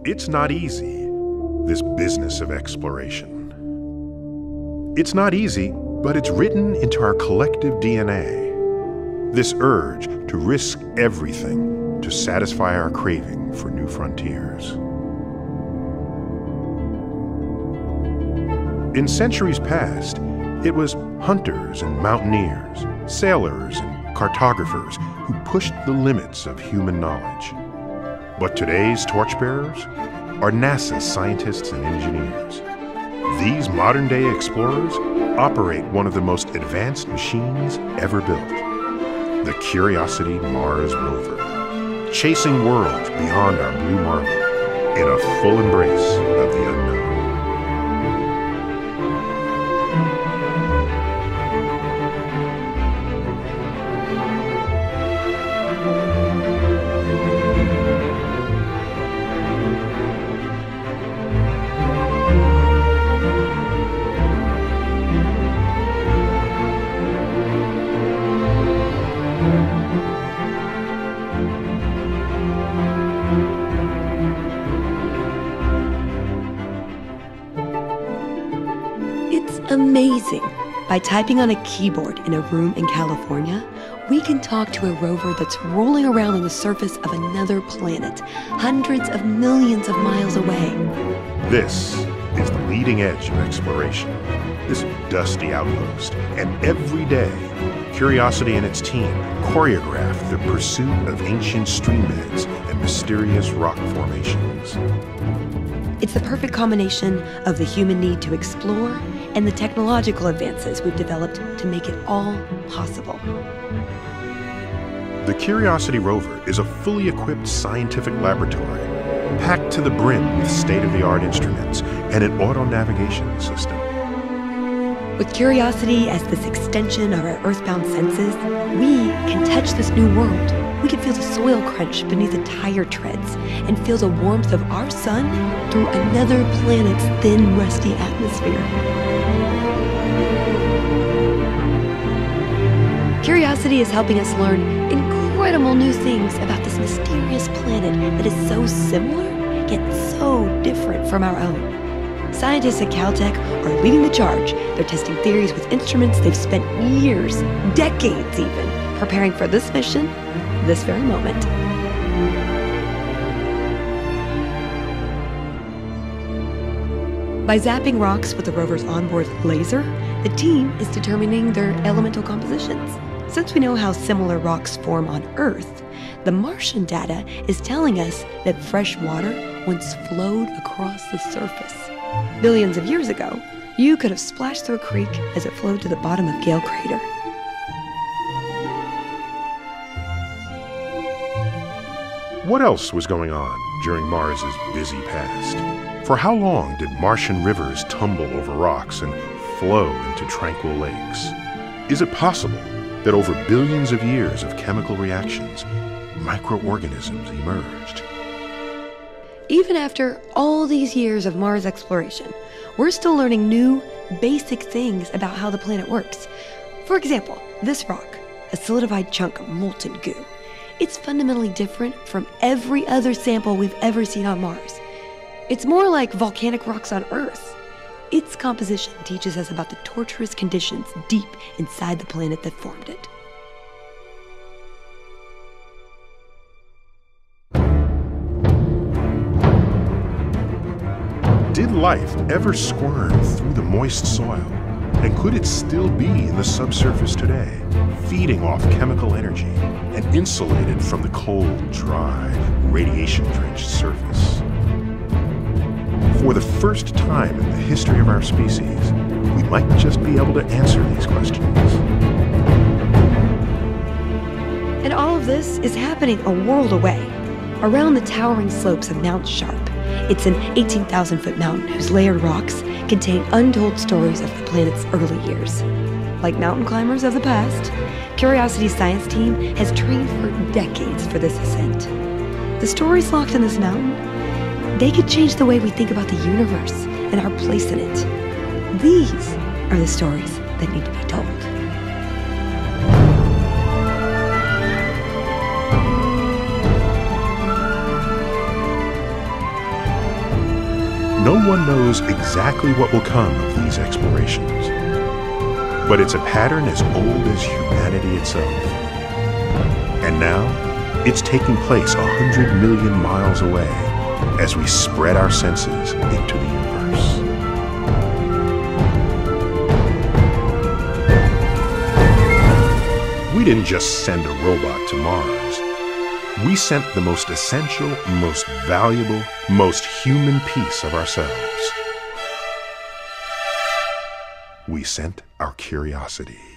It's not easy, this business of exploration. It's not easy, but it's written into our collective DNA. This urge to risk everything to satisfy our craving for new frontiers. In centuries past, it was hunters and mountaineers, sailors and cartographers who pushed the limits of human knowledge. But today's torchbearers are NASA's scientists and engineers. These modern-day explorers operate one of the most advanced machines ever built, the Curiosity Mars Rover, chasing worlds beyond our blue marble in a full embrace of the unknown. Amazing! By typing on a keyboard in a room in California, we can talk to a rover that's rolling around on the surface of another planet, hundreds of millions of miles away. This is the leading edge of exploration, this dusty outpost, and every day, Curiosity and its team choreograph the pursuit of ancient streambeds and mysterious rock formations. It's the perfect combination of the human need to explore and the technological advances we've developed to make it all possible. The Curiosity Rover is a fully equipped scientific laboratory, packed to the brim with state-of-the-art instruments and an auto-navigation system. With Curiosity as this extension of our earthbound senses, we can touch this new world. We can feel the soil crunch beneath the tire treads and feel the warmth of our sun through another planet's thin, rusty atmosphere. Curiosity is helping us learn incredible new things about this mysterious planet that is so similar, yet so different from our own. Scientists at Caltech are leading the charge. They're testing theories with instruments they've spent years, decades even, preparing for this mission, this very moment. By zapping rocks with the rover's onboard laser, the team is determining their elemental compositions. Since we know how similar rocks form on Earth, the Martian data is telling us that fresh water once flowed across the surface. Billions of years ago, you could have splashed through a creek as it flowed to the bottom of Gale Crater. What else was going on during Mars's busy past? For how long did Martian rivers tumble over rocks and flow into tranquil lakes? Is it possible that over billions of years of chemical reactions, microorganisms emerged? Even after all these years of Mars exploration, we're still learning new, basic things about how the planet works. For example, this rock, a solidified chunk of molten goo. It's fundamentally different from every other sample we've ever seen on Mars. It's more like volcanic rocks on Earth. Its composition teaches us about the torturous conditions deep inside the planet that formed it. Did life ever squirm through the moist soil? And could it still be in the subsurface today, feeding off chemical energy and insulated from the cold, dry, radiation-drenched surface? For the first time in the history of our species, we might just be able to answer these questions. And all of this is happening a world away, around the towering slopes of Mount Sharp. It's an 18,000-foot mountain whose layered rocks contain untold stories of the planet's early years. Like mountain climbers of the past, Curiosity's science team has trained for decades for this ascent. The stories locked in this mountain, they could change the way we think about the universe and our place in it. These are the stories that need to be told. No one knows exactly what will come of these explorations, but it's a pattern as old as humanity itself. And now, it's taking place 100 million miles away as we spread our senses into the universe. We didn't just send a robot to Mars. We sent the most essential, most valuable, most human piece of ourselves. We sent our curiosity.